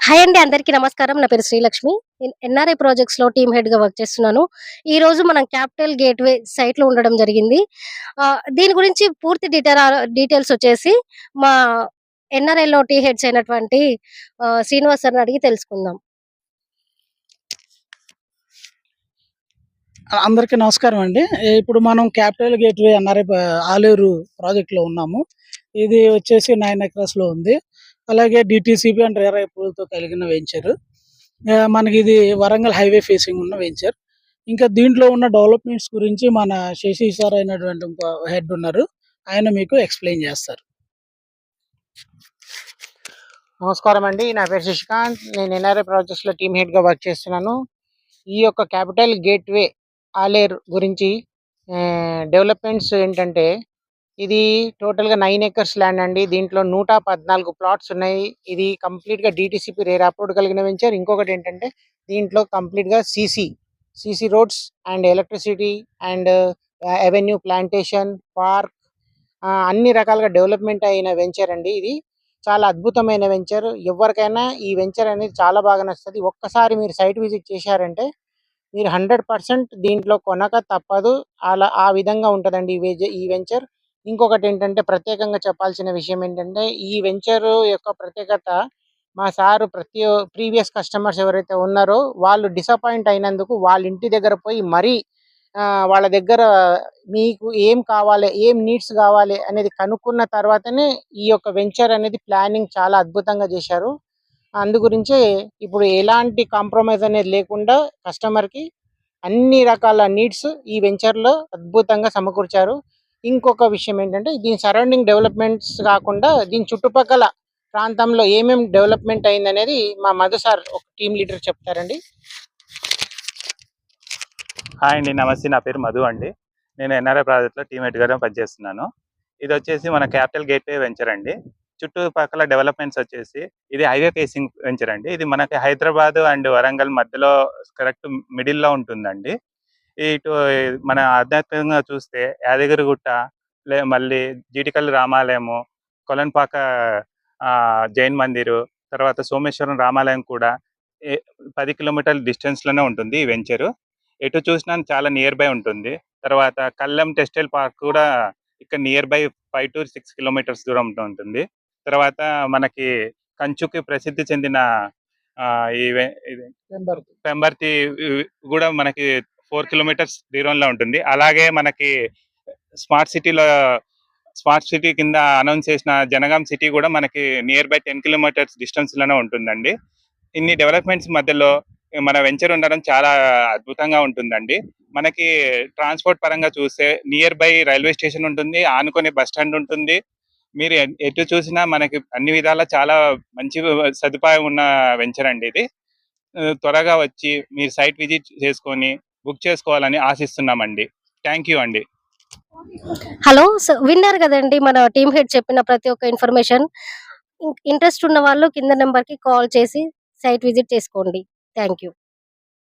Hi అండి. అందరికీ నమస్కారం. నా పేరు శ్రీలక్ష్మి. నేను ఎన్ఆర్ఐ ప్రాజెక్ట్స్‌లో టీమ్ హెడ్‌గా వర్క్ చేస్తున్నాను. ఈరోజు మనం క్యాపిటల్ గేట్‌వే సైట్‌లో ఉండడం జరిగింది. దీని గురించి పూర్తి డీటెయిల్స్ వచ్చేసి మా ఎన్ఆర్ఐలో హెడ్స్ అయినటువంటి శ్రీనివాస్ సార్‌ని అడిగి తెలుసుకుందాం. అందరికీ నమస్కారం అండి. ఇప్పుడు మనం క్యాపిటల్ గేట్‌వే ఎన్ఆర్ఐ ఆలేరు ప్రాజెక్ట్‌లో ఉన్నాము. ఇది వచ్చేసి 9 ఎకరాస్‌లో ఉంది. అలాగే డీటీసీపీ అండ్ రేరా అప్రూవల్‌తో కలిగిన వెంచర్. మనకిది వరంగల్ హైవే ఫేసింగ్ ఉన్న వెంచర్. ఇంకా దీంట్లో ఉన్న డెవలప్‌మెంట్స్ గురించి మన శశి సార్ అయినటువంటి ఇంకో హెడ్ ఉన్నారు. ఆయన మీకు ఎక్స్‌ప్లెయిన్ చేస్తారు. నమస్కారం అండి. నా పేరు శశికాంత్. నేను ఎన్ఆర్ఐ ప్రాజెక్ట్స్‌లో టీమ్ హెడ్‌గా వర్క్ చేస్తున్నాను. ఈ యొక్క క్యాపిటల్ గేట్‌వే ఆలేరు గురించి డెవలప్మెంట్స్ ఏంటంటే, ఇది టోటల్‌గా 9 ఎకర్స్ ల్యాండ్ అండి. దీంట్లో 114 ప్లాట్స్ ఉన్నాయి. ఇది కంప్లీట్‌గా డీటీసీపీ రేరా అప్రూవ్డ్ కలిగిన వెంచర్. ఇంకొకటి ఏంటంటే, దీంట్లో కంప్లీట్‌గా CC roads and electricity and avenue plantation, park అన్ని రకాలుగా డెవలప్మెంట్ అయిన వెంచర్ అండి ఇది. చాలా అద్భుతమైన వెంచర్. ఎవరికైనా ఈ వెంచర్ అనేది చాలా బాగా నచ్చుతుంది. ఒక్కసారి మీరు సైట్ విజిట్ చేశారంటే మీరు 100% దీంట్లో కొనక తప్పదు. అలా ఆ విధంగా ఉంటుందండి ఈ వెంచర్. ఇంకొకటి ఏంటంటే, ప్రత్యేకంగా చెప్పాల్సిన విషయం ఏంటంటే, ఈ వెంచర్ యొక్క ప్రత్యేకత మా సారు ప్రీవియస్ కస్టమర్స్ ఎవరైతే ఉన్నారో వాళ్ళు డిసప్పాయింట్ అయినందుకు వాళ్ళ ఇంటి దగ్గర పోయి మరీ వాళ్ళ దగ్గర మీకు ఏం కావాలి, ఏం నీడ్స్ కావాలి అనేది కనుక్కున్న తర్వాతనే ఈ యొక్క వెంచర్ అనేది ప్లానింగ్ చాలా అద్భుతంగా చేశారు. అందు గురించే ఇప్పుడు ఎలాంటి కాంప్రమైజ్ అనేది లేకుండా కస్టమర్‌కి అన్ని రకాల నీడ్స్ ఈ వెంచర్‌లో అద్భుతంగా సమకూర్చారు. ఇంకొక విషయం ఏంటంటే, దీని సరౌండింగ్ డెవలప్మెంట్స్ కాకుండా దీని చుట్టుపక్కల ప్రాంతంలో ఏమేం డెవలప్మెంట్ అయిందనేది మా మధు సార్ ఒక టీమ్ లీడర్ చెప్తారండి. హాయ్ అండి, నమస్తే. నా పేరు మధు అండి. నేను ఎన్ఆర్ఐ ప్రాజెక్ట్లో టీమ్ హెడ్గా పనిచేస్తున్నాను. ఇది వచ్చేసి మన క్యాపిటల్ గేట్వే వెంచర్ అండి. చుట్టుపక్కల డెవలప్మెంట్స్ వచ్చేసి ఇది హైవే ఫేసింగ్ వెంచర్ అండి. ఇది మనకి హైదరాబాద్ అండ్ వరంగల్ మధ్యలో కరెక్ట్ మిడిల్లో ఉంటుందండి. ఇటు మన ఆధ్యాత్మికంగా చూస్తే యాదగిరిగుట్ట, మళ్ళీ జీటికల్లి రామాలయము, కొలన్పాక జైన్ మందిరు, తర్వాత సోమేశ్వరం రామాలయం కూడా 10 కిలోమీటర్ల డిస్టెన్స్లోనే ఉంటుంది ఈ వెంచరు. ఎటు చూసినా చాలా నియర్ బై ఉంటుంది. తర్వాత కల్లెం టెక్స్టైల్ పార్క్ కూడా ఇక్కడ నియర్ బై 5 to 6 కిలోమీటర్స్ దూరంలో ఉంటుంది. తర్వాత మనకి కంచుకి ప్రసిద్ధి చెందిన పెంబర్తి కూడా మనకి 4 కిలోమీటర్స్ దూరంలో ఉంటుంది. అలాగే మనకి స్మార్ట్ సిటీ కింద అనౌన్స్ చేసిన జనగాం సిటీ కూడా మనకి నియర్ బై 10 కిలోమీటర్స్ డిస్టెన్స్లోనే ఉంటుందండి. ఇన్ని డెవలప్మెంట్స్ మధ్యలో మన వెంచర్ ఉండడం చాలా అద్భుతంగా ఉంటుందండి. మనకి ట్రాన్స్పోర్ట్ పరంగా చూస్తే నియర్ బై రైల్వే స్టేషన్ ఉంటుంది, ఆనుకునే బస్ స్టాండ్ ఉంటుంది. మీరు ఎటు చూసినా మనకి అన్ని విధాలా చాలా మంచి సదుపాయం ఉన్న వెంచర్ అండి ఇది. త్వరగా వచ్చి మీరు సైట్ విజిట్ చేసుకొని బుక్ చేసుకోవాలని ఆశిస్తున్నామండి. థ్యాంక్ యూ అండి. హలో. విన్నారు కదండి మన టీమ్ హెడ్ చెప్పిన ప్రతి ఒక్క ఇన్ఫర్మేషన్. ఇంట్రెస్ట్ ఉన్న వాళ్ళు కింద నెంబర్‌కి కాల్ చేసి సైట్ విజిట్ చేసుకోండి. Thank you.